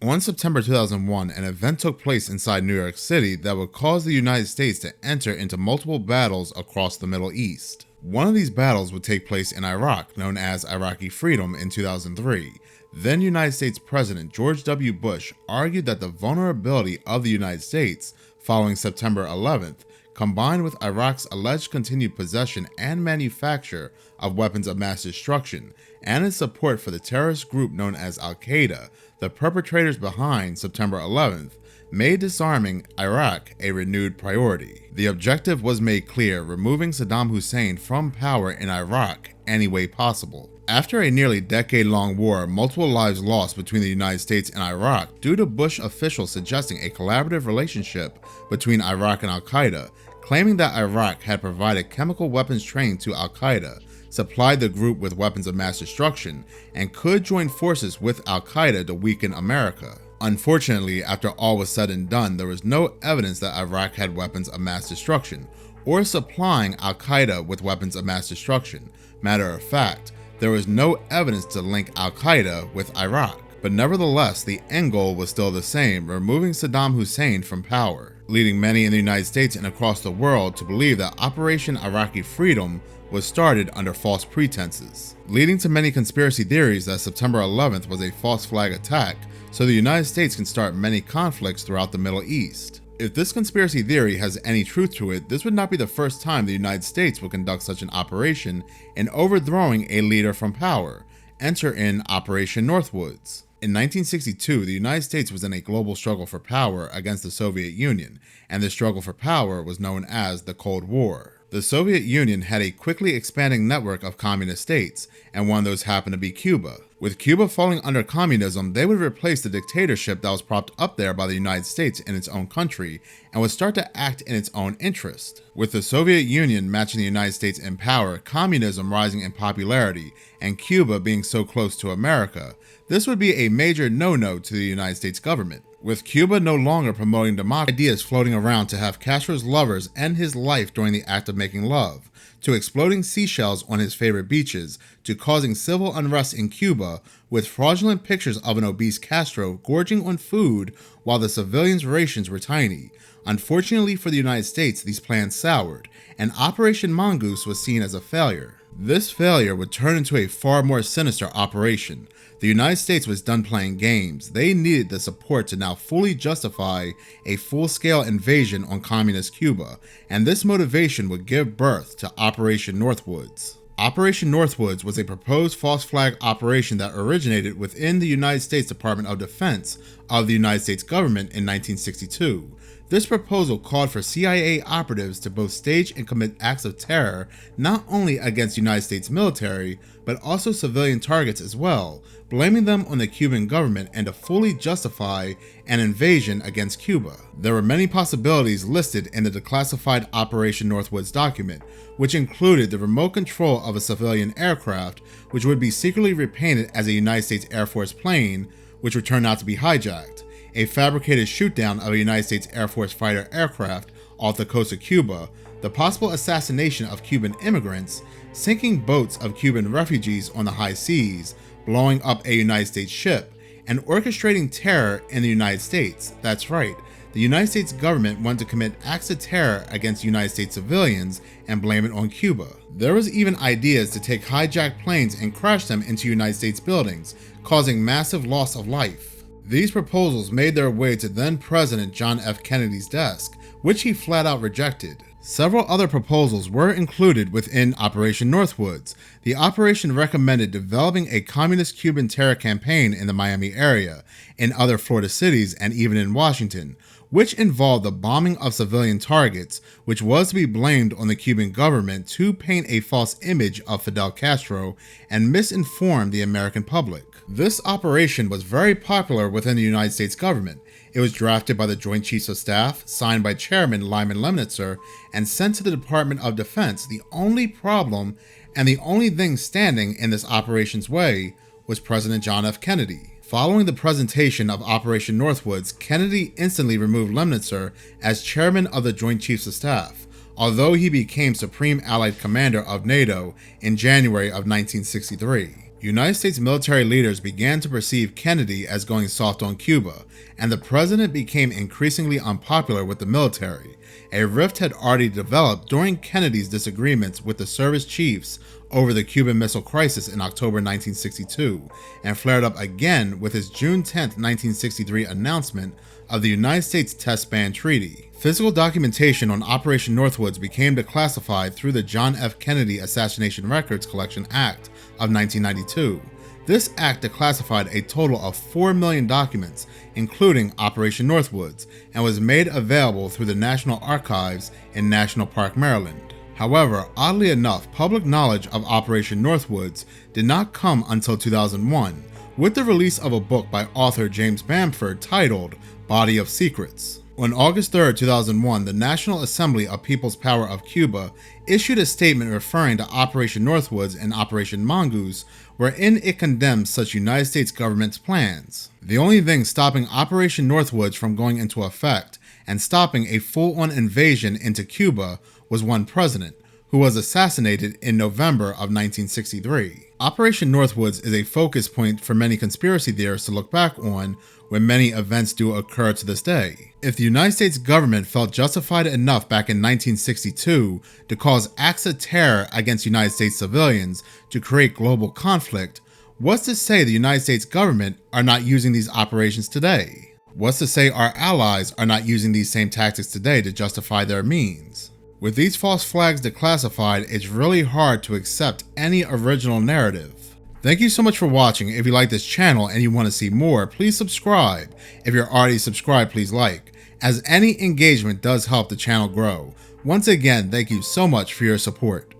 On September 2001, an event took place inside New York City that would cause the United States to enter into multiple battles across the Middle East. One of these battles would take place in Iraq, known as Iraqi Freedom, in 2003. Then United States President George W. Bush argued that the vulnerability of the United States following September 11th, combined with Iraq's alleged continued possession and manufacture of weapons of mass destruction, and its support for the terrorist group known as Al-Qaeda, the perpetrators behind September 11th, made disarming Iraq a renewed priority. The objective was made clear: removing Saddam Hussein from power in Iraq any way possible. After a nearly decade-long war, multiple lives lost between the United States and Iraq due to Bush officials suggesting a collaborative relationship between Iraq and Al-Qaeda, claiming that Iraq had provided chemical weapons training to Al-Qaeda, supplied the group with weapons of mass destruction, and could join forces with Al-Qaeda to weaken America. Unfortunately, after all was said and done, there was no evidence that Iraq had weapons of mass destruction, or supplying Al-Qaeda with weapons of mass destruction. Matter of fact, there was no evidence to link Al-Qaeda with Iraq. But nevertheless, the end goal was still the same: removing Saddam Hussein from power, leading many in the United States and across the world to believe that Operation Iraqi Freedom was started under false pretenses, leading to many conspiracy theories that September 11th was a false flag attack so the United States can start many conflicts throughout the Middle East. If this conspiracy theory has any truth to it, this would not be the first time the United States will conduct such an operation in overthrowing a leader from power. Enter in Operation Northwoods. In 1962, the United States was in a global struggle for power against the Soviet Union, and this struggle for power was known as the Cold War. The Soviet Union had a quickly expanding network of communist states, and one of those happened to be Cuba. With Cuba falling under communism, they would replace the dictatorship that was propped up there by the United States in its own country, and would start to act in its own interest. With the Soviet Union matching the United States in power, communism rising in popularity, and Cuba being so close to America, this would be a major no-no to the United States government. With Cuba no longer promoting democracy, ideas floating around to have Castro's lovers end his life during the act of making love, to exploding seashells on his favorite beaches, to causing civil unrest in Cuba with fraudulent pictures of an obese Castro gorging on food while the civilians' rations were tiny. Unfortunately for the United States, these plans soured, and Operation Mongoose was seen as a failure. This failure would turn into a far more sinister operation. The United States was done playing games. They needed the support to now fully justify a full-scale invasion on communist Cuba, and this motivation would give birth to Operation Northwoods. Operation Northwoods was a proposed false flag operation that originated within the United States Department of Defense of the United States government in 1962. This proposal called for CIA operatives to both stage and commit acts of terror not only against the United States military, but also civilian targets as well, blaming them on the Cuban government and to fully justify an invasion against Cuba. There were many possibilities listed in the declassified Operation Northwoods document, which included the remote control of a civilian aircraft, which would be secretly repainted as a United States Air Force plane, which would turn out to be hijacked, a fabricated shoot-down of a United States Air Force fighter aircraft off the coast of Cuba, the possible assassination of Cuban immigrants, sinking boats of Cuban refugees on the high seas, blowing up a United States ship, and orchestrating terror in the United States. That's right, the United States government wanted to commit acts of terror against United States civilians and blame it on Cuba. There was even ideas to take hijacked planes and crash them into United States buildings, causing massive loss of life. These proposals made their way to then President John F. Kennedy's desk, which he flat out rejected. Several other proposals were included within Operation Northwoods. The operation recommended developing a communist Cuban terror campaign in the Miami area, in other Florida cities, and even in Washington, which involved the bombing of civilian targets, which was to be blamed on the Cuban government to paint a false image of Fidel Castro and misinform the American public. This operation was very popular within the United States government. It was drafted by the Joint Chiefs of Staff, signed by Chairman Lyman Lemnitzer, and sent to the Department of Defense. The only problem and the only thing standing in this operation's way was President John F. Kennedy. Following the presentation of Operation Northwoods, Kennedy instantly removed Lemnitzer as chairman of the Joint Chiefs of Staff, although he became Supreme Allied Commander of NATO in January of 1963. United States military leaders began to perceive Kennedy as going soft on Cuba, and the president became increasingly unpopular with the military. A rift had already developed during Kennedy's disagreements with the service chiefs over the Cuban Missile Crisis in October 1962, and flared up again with his June 10, 1963 announcement of the United States Test Ban Treaty. Physical documentation on Operation Northwoods became declassified through the John F. Kennedy Assassination Records Collection Act of 1992. This act declassified a total of 4 million documents, including Operation Northwoods, and was made available through the National Archives in National Park, Maryland. However, oddly enough, public knowledge of Operation Northwoods did not come until 2001, with the release of a book by author James Bamford titled Body of Secrets. On August 3, 2001, the National Assembly of People's Power of Cuba issued a statement referring to Operation Northwoods and Operation Mongoose, wherein it condemned such United States government's plans. The only thing stopping Operation Northwoods from going into effect and stopping a full-on invasion into Cuba was one president, who was assassinated in November of 1963. Operation Northwoods is a focus point for many conspiracy theorists to look back on when many events do occur to this day. If the United States government felt justified enough back in 1962 to cause acts of terror against United States civilians to create global conflict, what's to say the United States government are not using these operations today? What's to say our allies are not using these same tactics today to justify their means? With these false flags declassified, it's really hard to accept any original narrative. Thank you so much for watching. If you like this channel and you want to see more, please subscribe. If you're already subscribed, please like, as any engagement does help the channel grow. Once again, thank you so much for your support.